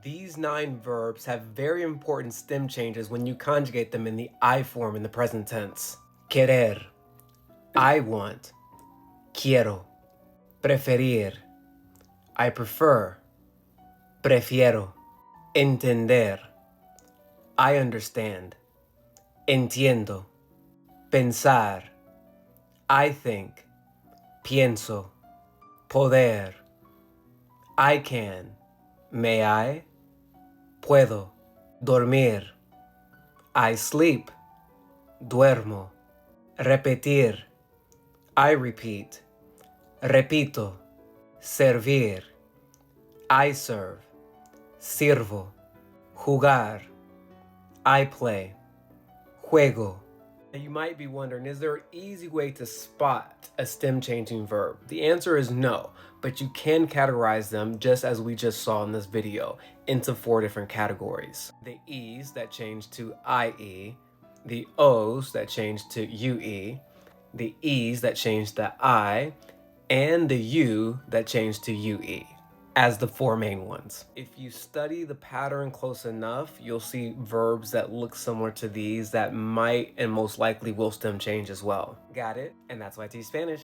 These 9 verbs have very important stem changes when you conjugate them in the I form in the present tense. Querer, I want. Quiero. Preferir, I prefer. Prefiero. Entender, I understand. Entiendo. Pensar, I think. Pienso. Poder, I can. May I? Puedo. Dormir, I sleep. Duermo. Repetir, I repeat. Repito. Servir, I serve. Sirvo. Jugar, I play. Juego. Now you might be wondering, is there an easy way to spot a stem changing verb? The answer is no, but you can categorize them, just as we just saw in this video, into 4 different categories. The E's that change to IE, the O's that change to UE, the E's that change to I, and the U that change to UE as the 4 main ones. If you study the pattern close enough, you'll see verbs that look similar to these that might and most likely will stem change as well. Got it? And that's why I teach Spanish.